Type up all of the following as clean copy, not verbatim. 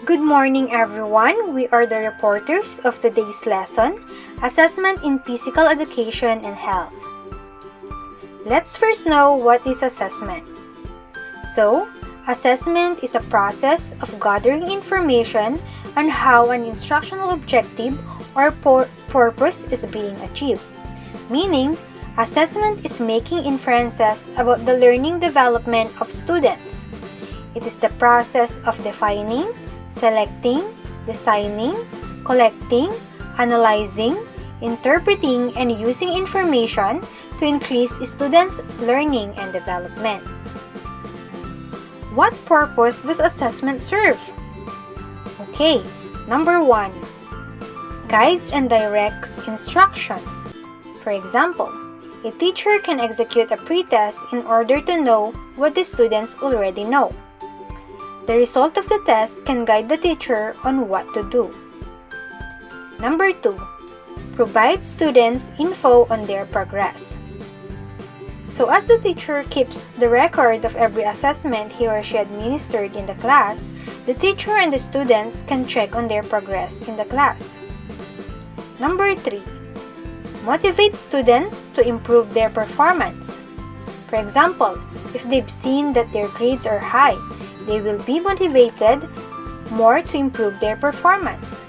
Good morning, everyone. We are the reporters of today's lesson, Assessment in Physical Education and Health. Let's first know what is assessment. So, assessment is a process of gathering information on how an instructional objective or purpose is being achieved. Meaning, assessment is making inferences about the learning development of students. It is the process of defining, selecting, designing, collecting, analyzing, interpreting, and using information to increase students' learning and development. What purpose does assessment serve? Okay, number 1. Guides and directs instruction. For example, a teacher can execute a pretest in order to know what the students already know. The result of the test can guide the teacher on what to do. Number 2. Provide students info on their progress. So as the teacher keeps the record of every assessment he or she administered in the class, the teacher and the students can check on their progress in the class. Number 3. Motivate students to improve their performance. For example, if they've seen that their grades are high, they will be motivated more to improve their performance.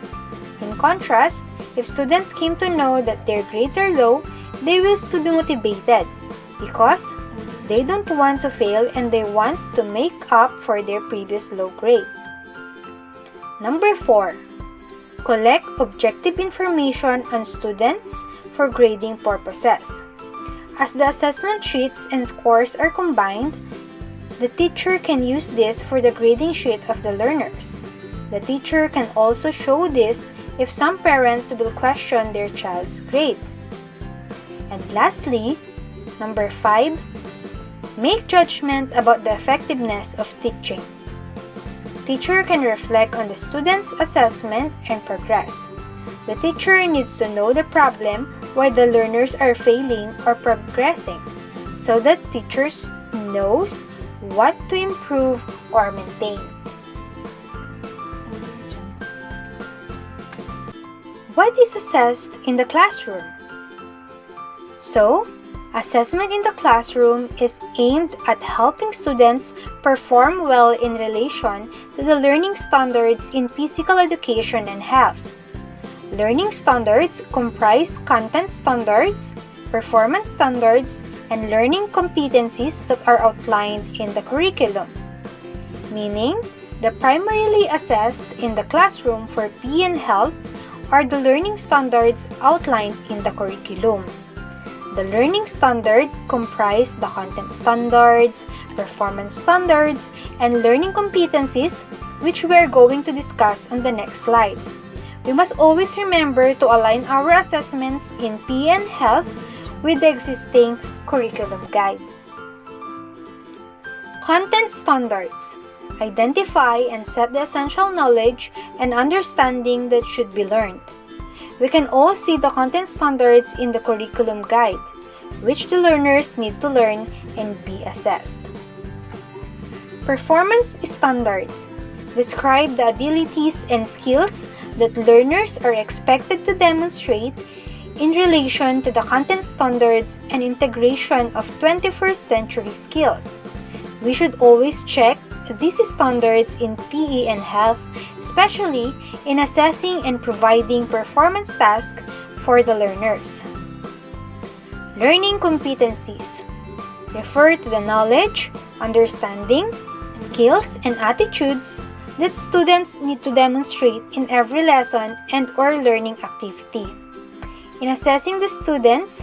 In contrast, if students came to know that their grades are low, they will still be motivated because they don't want to fail and they want to make up for their previous low grade. Number 4. Collect objective information on students for grading purposes. As the assessment sheets and scores are combined, the teacher can use this for the grading sheet of the learners. The teacher can also show this if some parents will question their child's grade. And lastly, number 5, make judgment about the effectiveness of teaching. Teacher can reflect on the student's assessment and progress. The teacher needs to know the problem why the learners are failing or progressing, so that teachers knows what to improve or maintain. What is assessed in the classroom? So, assessment in the classroom is aimed at helping students perform well in relation to the learning standards in physical education and health. Learning standards comprise content standards, performance standards, and learning competencies that are outlined in the curriculum. Meaning, the primarily assessed in the classroom for P.E and Health are the learning standards outlined in the curriculum. The learning standard comprise the content standards, performance standards, and learning competencies, which we are going to discuss on the next slide. We must always remember to align our assessments in P.E and Health with the existing curriculum guide. Content standards identify and set the essential knowledge and understanding that should be learned. We can all see the content standards in the curriculum guide, which the learners need to learn and be assessed. Performance standards describe the abilities and skills that learners are expected to demonstrate in relation to the content standards and integration of 21st century skills. We should always check these standards in P.E and Health, especially in assessing and providing performance tasks for the learners. Learning competencies refer to the knowledge, understanding, skills, and attitudes that students need to demonstrate in every lesson and/or learning activity. In assessing the students,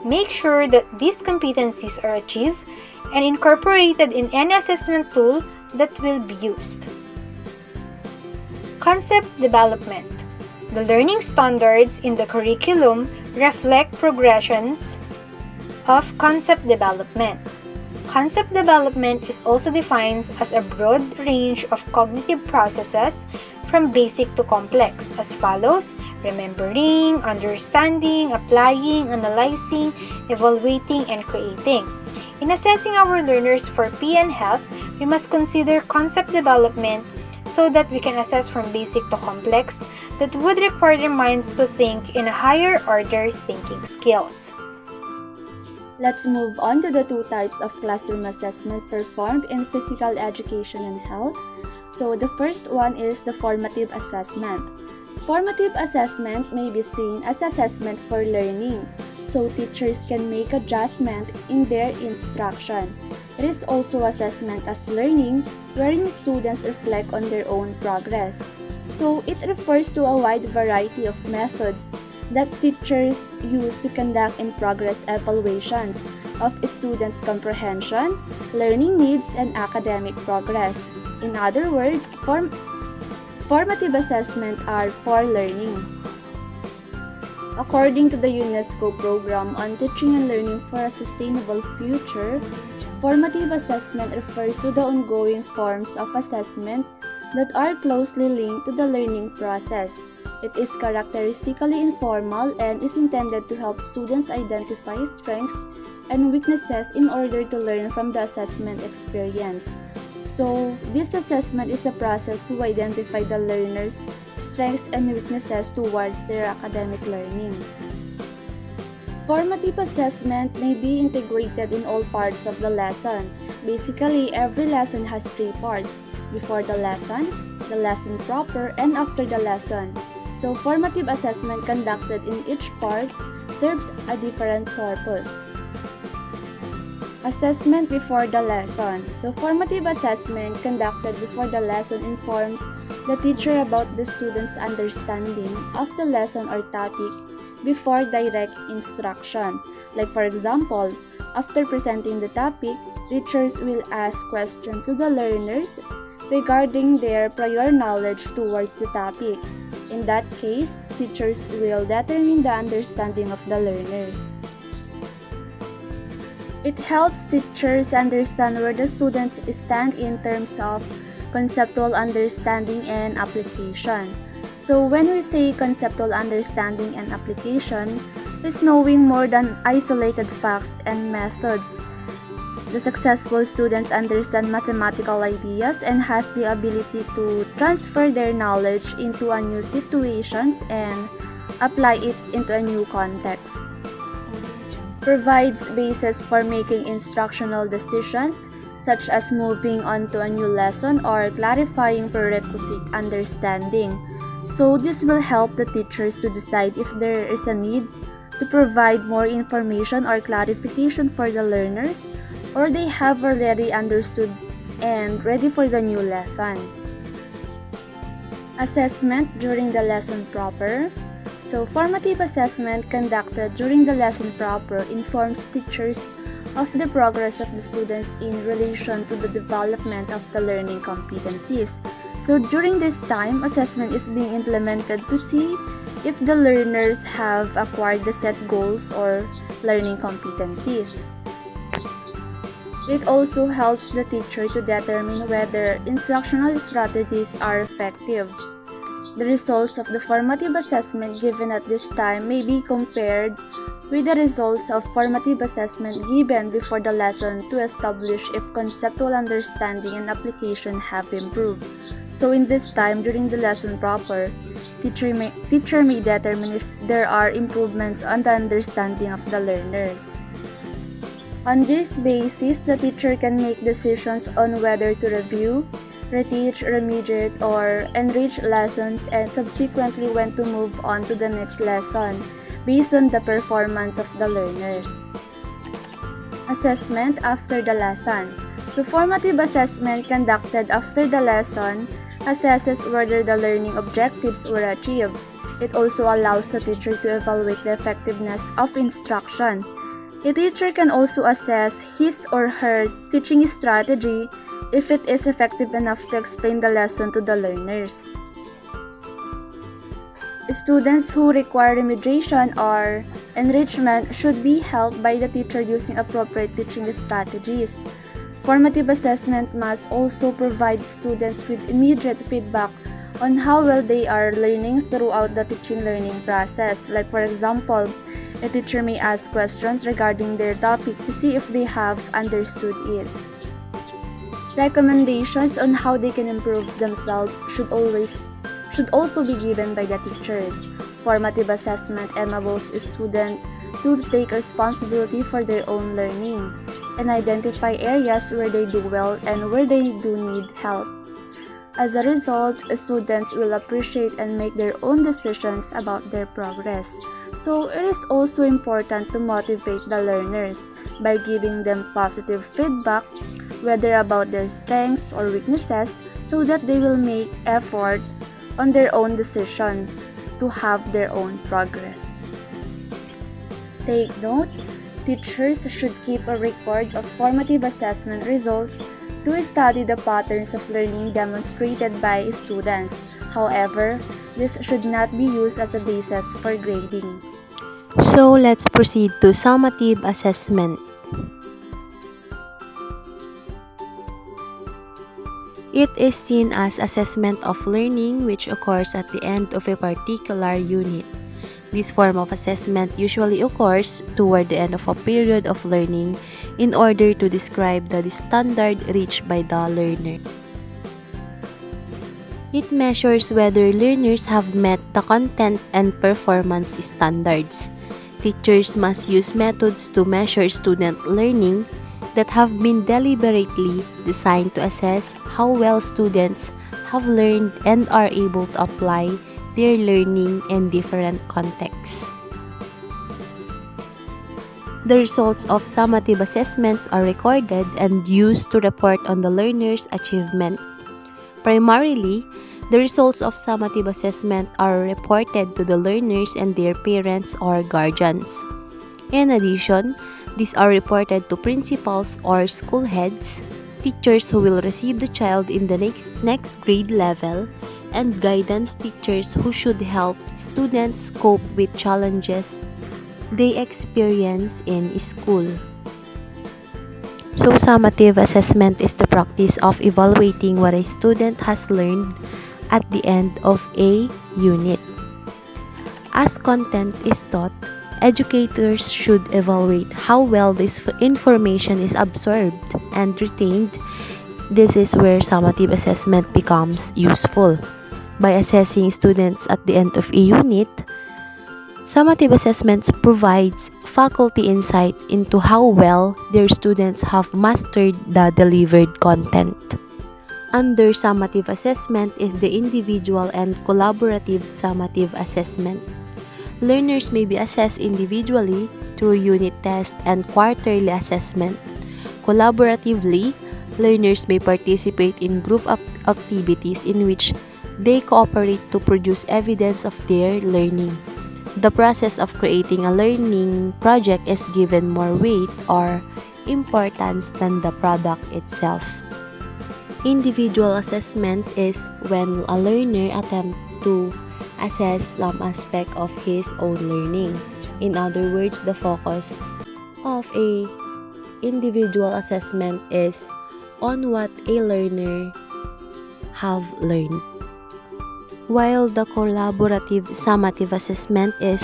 make sure that these competencies are achieved and incorporated in any assessment tool that will be used. Concept development. The learning standards in the curriculum reflect progressions of concept development. Concept development is also defined as a broad range of cognitive processes from basic to complex as follows: remembering, understanding, applying, analyzing, evaluating, and creating. In assessing our learners for P.E and Health, we must consider concept development so that we can assess from basic to complex that would require their minds to think in a higher order thinking skills. Let's move on to the two types of classroom assessment performed in physical education and health. So the first one is the formative assessment. Formative assessment may be seen as assessment for learning, so teachers can make adjustment in their instruction. It is also assessment as learning, wherein students reflect on their own progress. So it refers to a wide variety of methods that teachers use to conduct in-progress evaluations of students' comprehension, learning needs, and academic progress. In other words, formative assessment are for learning. According to the UNESCO Program on Teaching and Learning for a Sustainable Future, formative assessment refers to the ongoing forms of assessment that are closely linked to the learning process. It is characteristically informal and is intended to help students identify strengths and weaknesses in order to learn from the assessment experience. So, this assessment is a process to identify the learner's strengths and weaknesses towards their academic learning. Formative assessment may be integrated in all parts of the lesson. Basically, every lesson has three parts: before the lesson proper, and after the lesson. So, formative assessment conducted in each part serves a different purpose. Assessment before the lesson. So, formative assessment conducted before the lesson informs the teacher about the student's understanding of the lesson or topic before direct instruction. Like for example, after presenting the topic, teachers will ask questions to the learners regarding their prior knowledge towards the topic. In that case, teachers will determine the understanding of the learners. It helps teachers understand where the students stand in terms of conceptual understanding and application. So when we say conceptual understanding and application, is knowing more than isolated facts and methods. The successful students understand mathematical ideas and has the ability to transfer their knowledge into a new situations and apply it into a new context. Provides basis for making instructional decisions such as moving on to a new lesson or clarifying prerequisite understanding. So this will help the teachers to decide if there is a need to provide more information or clarification for the learners, or they have already understood and ready for the new lesson. Assessment during the lesson proper. So, formative assessment conducted during the lesson proper informs teachers of the progress of the students in relation to the development of the learning competencies. So, during this time, assessment is being implemented to see if the learners have acquired the set goals or learning competencies. It also helps the teacher to determine whether instructional strategies are effective. The results of the formative assessment given at this time may be compared with the results of formative assessment given before the lesson to establish if conceptual understanding and application have improved. So in this time during the lesson proper, teacher may determine if there are improvements on the understanding of the learners. On this basis, the teacher can make decisions on whether to review, reteach, remediate, or enrich lessons, and subsequently when to move on to the next lesson based on the performance of the learners. Assessment after the lesson. So, formative assessment conducted after the lesson assesses whether the learning objectives were achieved. It also allows the teacher to evaluate the effectiveness of instruction. A teacher can also assess his or her teaching strategy if it is effective enough to explain the lesson to the learners. Students who require remediation or enrichment should be helped by the teacher using appropriate teaching strategies. Formative assessment must also provide students with immediate feedback on how well they are learning throughout the teaching learning process. Like for example, a teacher may ask questions regarding their topic to see if they have understood it. Recommendations on how they can improve themselves should also be given by the teachers. Formative assessment enables students to take responsibility for their own learning and identify areas where they do well and where they do need help. As a result, students will appreciate and make their own decisions about their progress. So, it is also important to motivate the learners by giving them positive feedback, whether about their strengths or weaknesses, so that they will make effort on their own decisions to have their own progress. Take note, teachers should keep a record of formative assessment results to study the patterns of learning demonstrated by students. However, this should not be used as a basis for grading. So let's proceed to summative assessment. It is seen as assessment of learning which occurs at the end of a particular unit. This form of assessment usually occurs toward the end of a period of learning in order to describe the standard reached by the learner. It measures whether learners have met the content and performance standards. Teachers must use methods to measure student learning that have been deliberately designed to assess how well students have learned and are able to apply their learning in different contexts. The results of summative assessments are recorded and used to report on the learner's achievement. Primarily, the results of summative assessment are reported to the learners and their parents or guardians. In addition, these are reported to principals or school heads, teachers who will receive the child in the next grade level, and guidance teachers who should help students cope with challenges they experience in school. So, summative assessment is the practice of evaluating what a student has learned at the end of a unit. As content is taught, educators should evaluate how well this information is absorbed and retained. This is where summative assessment becomes useful. By assessing students at the end of a unit, summative assessments provides faculty insight into how well their students have mastered the delivered content. Under summative assessment is the individual and collaborative summative assessment. Learners may be assessed individually through unit tests and quarterly assessment. Collaboratively, learners may participate in group activities in which they cooperate to produce evidence of their learning. The process of creating a learning project is given more weight or importance than the product itself. Individual assessment is when a learner attempts to assess some aspect of his own learning. In other words, the focus of a individual assessment is on what a learner have learned, while the collaborative summative assessment is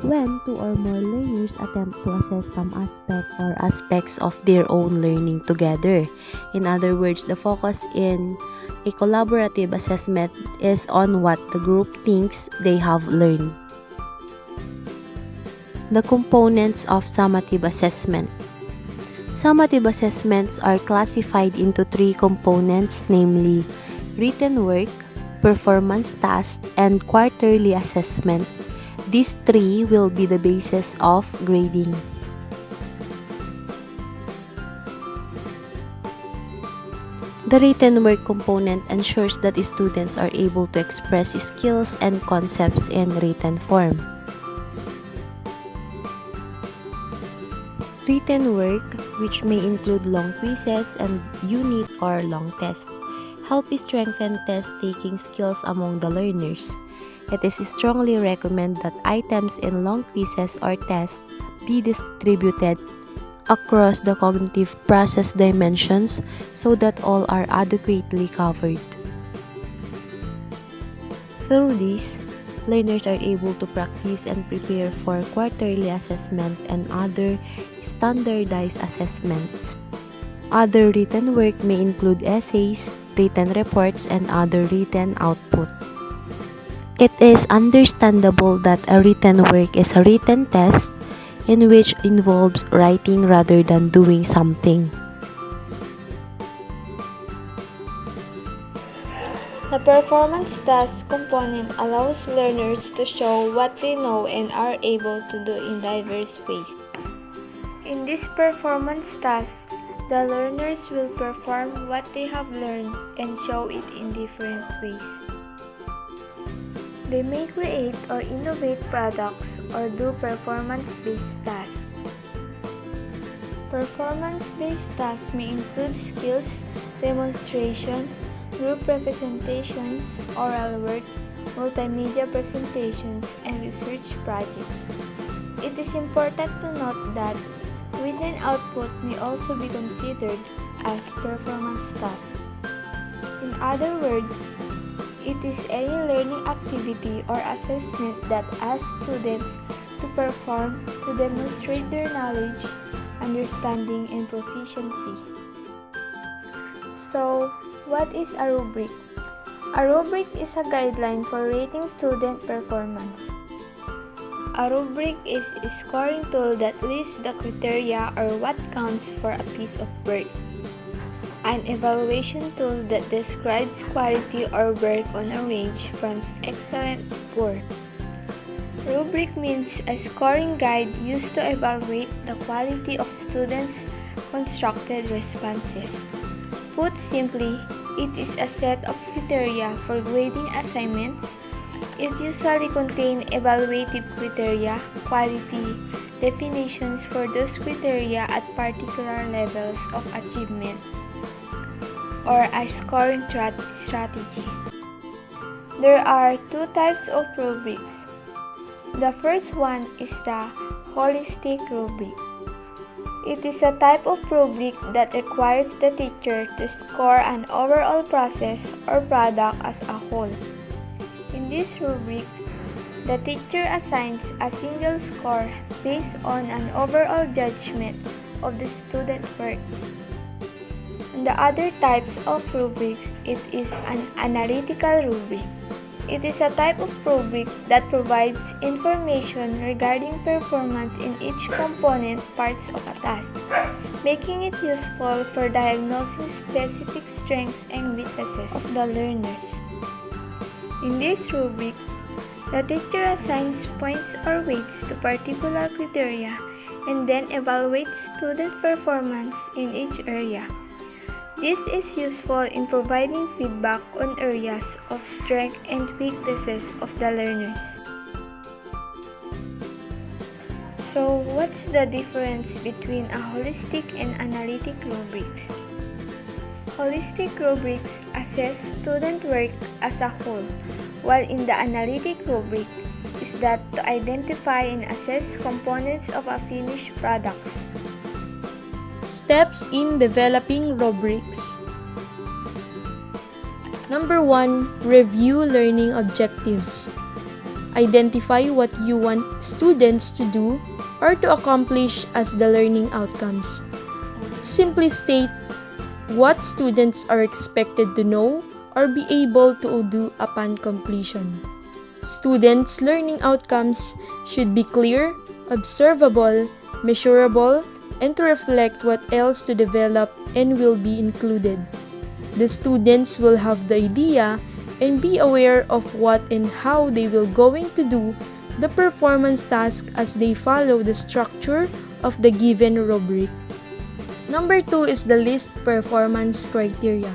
when two or more learners attempt to assess some aspect or aspects of their own learning together. In other words, the focus in a collaborative assessment is on what the group thinks they have learned. The components of summative assessment. Summative assessments are classified into three components, namely written work, performance task, and quarterly assessment. These three will be the basis of grading. The written work component ensures that students are able to express skills and concepts in written form. Written work, which may include long quizzes and unit or long tests, help strengthen test-taking skills among the learners. It is strongly recommended that items in long quizzes or tests be distributed across the cognitive process dimensions so that all are adequately covered. Through this, learners are able to practice and prepare for quarterly assessment and other standardized assessments. Other written work may include essays, written reports, and other written output. It is understandable that a written work is a written test in which involves writing rather than doing something. The performance task component allows learners to show what they know and are able to do in diverse ways. In this performance task, the learners will perform what they have learned and show it in different ways. They may create or innovate products or do performance-based tasks. Performance-based tasks may include skills, demonstration, group representations, oral work, multimedia presentations, and research projects. It is important to note that written output may also be considered as performance tasks. In other words, it is any learning activity or assessment that asks students to perform to demonstrate their knowledge, understanding, and proficiency. So, what is a rubric? A rubric is a guideline for rating student performance. A rubric is a scoring tool that lists the criteria or what counts for a piece of work. An evaluation tool that describes quality or work on a range from excellent to poor. Rubric means a scoring guide used to evaluate the quality of students' constructed responses. Put simply, it is a set of criteria for grading assignments. It usually contains evaluative criteria, quality, definitions for those criteria at particular levels of achievement, or a scoring strategy. There are two types of rubrics. The first one is the holistic rubric. It is a type of rubric that requires the teacher to score an overall process or product as a whole. In this rubric, the teacher assigns a single score based on an overall judgment of the student work. In the other types of rubrics, it is an analytical rubric. It is a type of rubric that provides information regarding performance in each component parts of a task, making it useful for diagnosing specific strengths and weaknesses of the learners. In this rubric, the teacher assigns points or weights to particular criteria and then evaluates student performance in each area. This is useful in providing feedback on areas of strength and weaknesses of the learners. So, what's the difference between a holistic and analytic rubrics? Holistic rubrics assess student work as a whole, while in the analytic rubric is that to identify and assess components of a finished product. Steps in developing rubrics. Number 1. Review learning objectives. Identify what you want students to do or to accomplish as the learning outcomes. Simply state what students are expected to know or be able to do upon completion. Students' learning outcomes should be clear, observable, measurable, and to reflect what else to develop and will be included. The students will have the idea and be aware of what and how they will going to do the performance task as they follow the structure of the given rubric. Number 2 is the list performance criteria.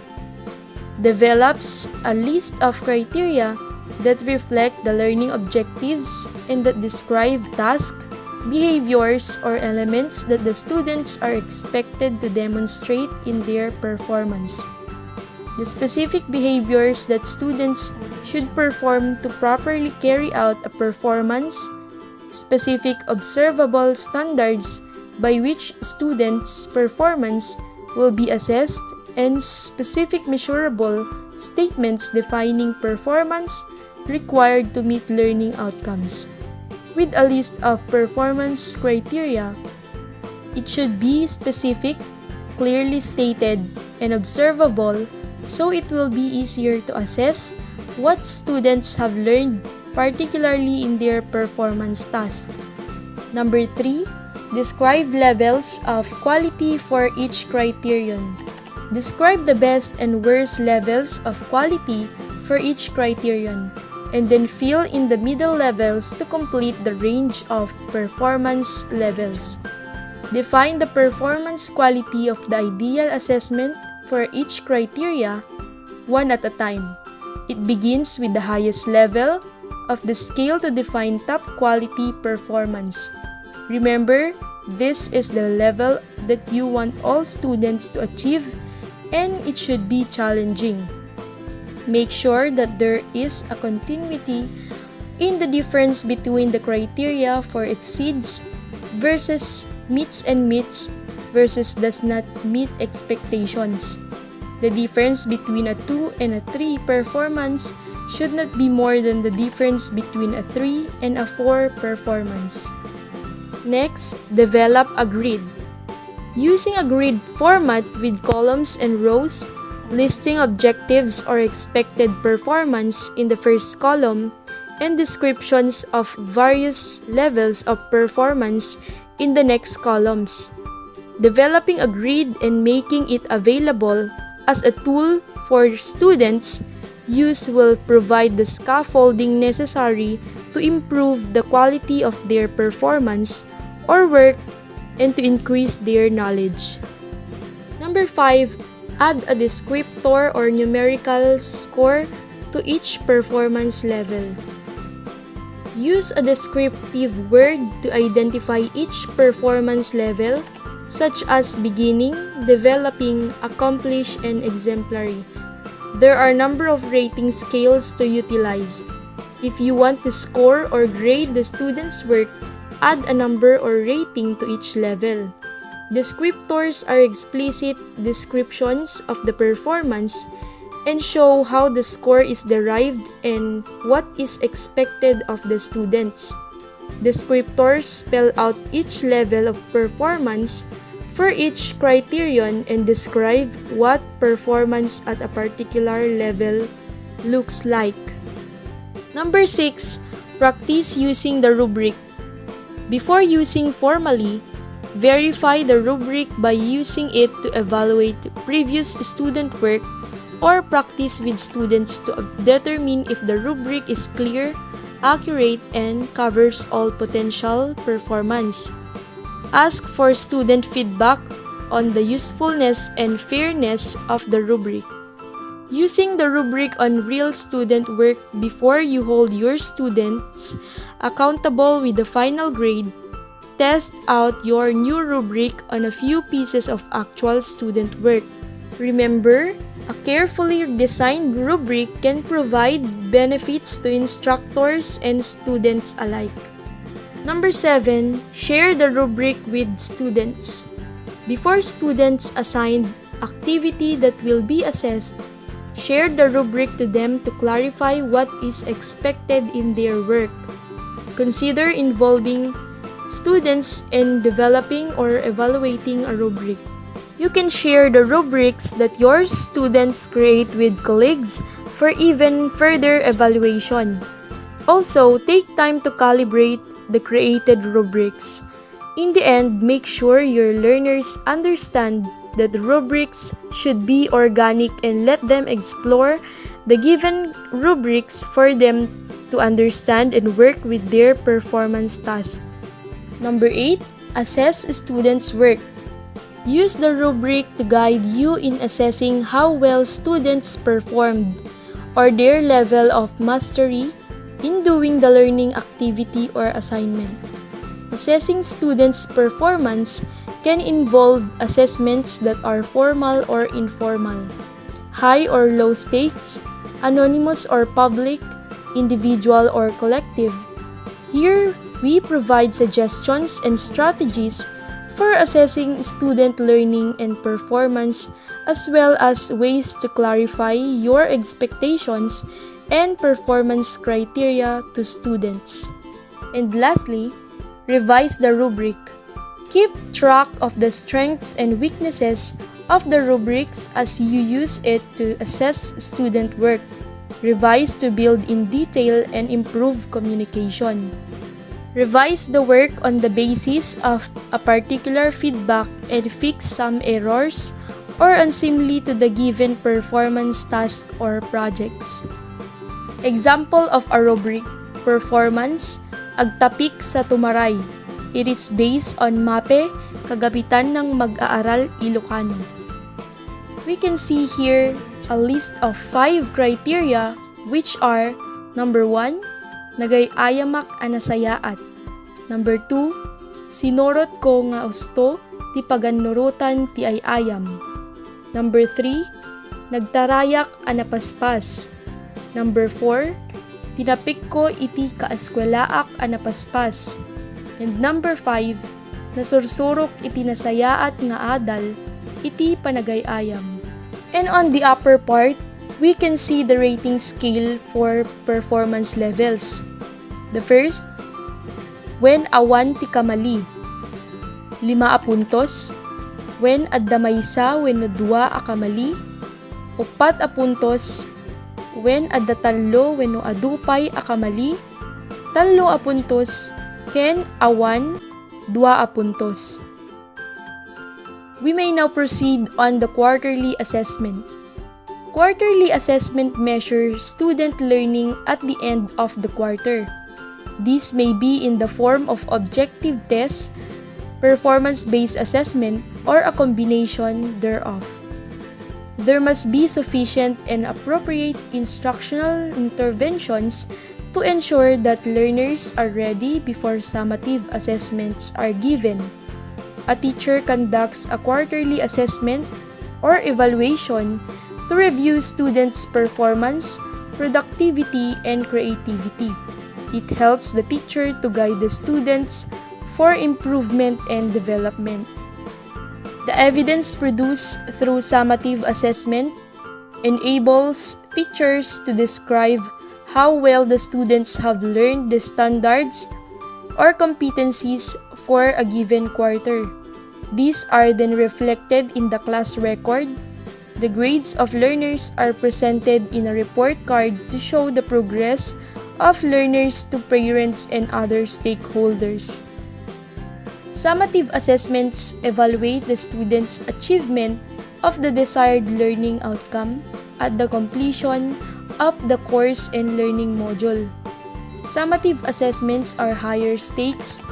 Develops a list of criteria that reflect the learning objectives and that describe tasks, behaviors, or elements that the students are expected to demonstrate in their performance. The specific behaviors that students should perform to properly carry out a performance, specific observable standards by which students' performance will be assessed, and specific measurable statements defining performance required to meet learning outcomes. With a list of performance criteria, it should be specific, clearly stated and observable, so it will be easier to assess what students have learned, particularly in their performance task. Number 3, describe levels of quality for each criterion. Describe the best and worst levels of quality for each criterion, and then fill in the middle levels to complete the range of performance levels. Define the performance quality of the ideal assessment for each criteria, one at a time. It begins with the highest level of the scale to define top quality performance. Remember, this is the level that you want all students to achieve, and it should be challenging. Make sure that there is a continuity in the difference between the criteria for exceeds versus meets and meets versus does not meet expectations. The difference between a 2 and a 3 performance should not be more than the difference between a 3 and a 4 performance. Next, develop a grid. Using a grid format with columns and rows, listing objectives or expected performance in the first column, and descriptions of various levels of performance in the next columns. Developing a grid and making it available as a tool for students' use will provide the scaffolding necessary to improve the quality of their performance or work and to increase their knowledge. Number 5, add a descriptor or numerical score to each performance level. Use a descriptive word to identify each performance level, such as beginning, developing, accomplished, and exemplary. There are a number of rating scales to utilize. If you want to score or grade the student's work, add a number or rating to each level. Descriptors are explicit descriptions of the performance and show how the score is derived and what is expected of the students. Descriptors spell out each level of performance for each criterion and describe what performance at a particular level looks like. Number 6, practice using the rubric. Before using formally, verify the rubric by using it to evaluate previous student work or practice with students to determine if the rubric is clear, accurate, and covers all potential performance. Ask for student feedback on the usefulness and fairness of the rubric. Using the rubric on real student work before you hold your students accountable with the final grade, test out your new rubric on a few pieces of actual student work. Remember, a carefully designed rubric can provide benefits to instructors and students alike. Number 7, share the rubric with students. Before students assigned activity that will be assessed, share the rubric to them to clarify what is expected in their work. Consider involving students in developing or evaluating a rubric. You can share the rubrics that your students create with colleagues for even further evaluation. Also, take time to calibrate the created rubrics. In the end, make sure your learners understand that rubrics should be organic and let them explore the given rubrics for them to understand and work with their performance task. Number 8, assess students' work. Use the rubric to guide you in assessing how well students performed or their level of mastery in doing the learning activity or assignment. Assessing students' performance can involve assessments that are formal or informal, high or low stakes, anonymous or public, individual or collective. Here, we provide suggestions and strategies for assessing student learning and performance, as well as ways to clarify your expectations and performance criteria to students. And lastly, revise the rubric. Keep track of the strengths and weaknesses of the rubrics as you use it to assess student work, revise to build in detail and improve communication. Revise the work on the basis of a particular feedback and fix some errors or unseemly to the given performance task or projects. Example of a rubric: performance, agtapik sa tumaray. It is based on MAPE, Kagapitan ng Mag-aaral Ilocano. We can see here a list of 5 criteria which are: number 1, nagay-ayamak anasayaat. Number 2, sinorot ko nga usto, ti paganurutan ti ay-ayam. Number 3, nagtarayak anapaspas. Number 4, tinapik ko iti kaaskwelaak anapaspas. And number 5, nasursurok iti nasayaat nga adal, iti panagay-ayam. And on the upper part, we can see the rating scale for performance levels. The first, when awan ti kamali, 5 puntos. When addamaysa wenno 2 a kamali, 4 puntos. When adda 3 wenno adupay a kamali, 3 puntos. Ken awan 2 puntos. We may now proceed on the quarterly assessment. Quarterly assessment measures student learning at the end of the quarter. This may be in the form of objective tests, performance-based assessment, or a combination thereof. There must be sufficient and appropriate instructional interventions to ensure that learners are ready before summative assessments are given. A teacher conducts a quarterly assessment or evaluation to review students' performance, productivity, and creativity. It helps the teacher to guide the students for improvement and development. The evidence produced through summative assessment enables teachers to describe how well the students have learned the standards or competencies for a given quarter. These are then reflected in the class record. The grades of learners are presented in a report card to show the progress of learners to parents and other stakeholders. Summative assessments evaluate the students' achievement of the desired learning outcome at the completion of the course and learning module. Summative assessments are higher stakes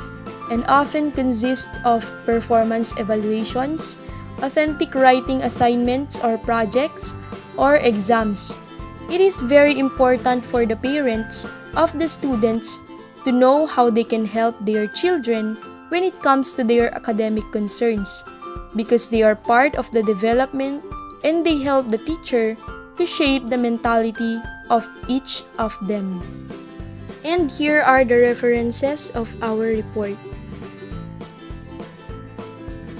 and often consist of performance evaluations, authentic writing assignments or projects, or exams. It is very important for the parents of the students to know how they can help their children when it comes to their academic concerns, because they are part of the development and they help the teacher to shape the mentality of each of them. And here are the references of our report.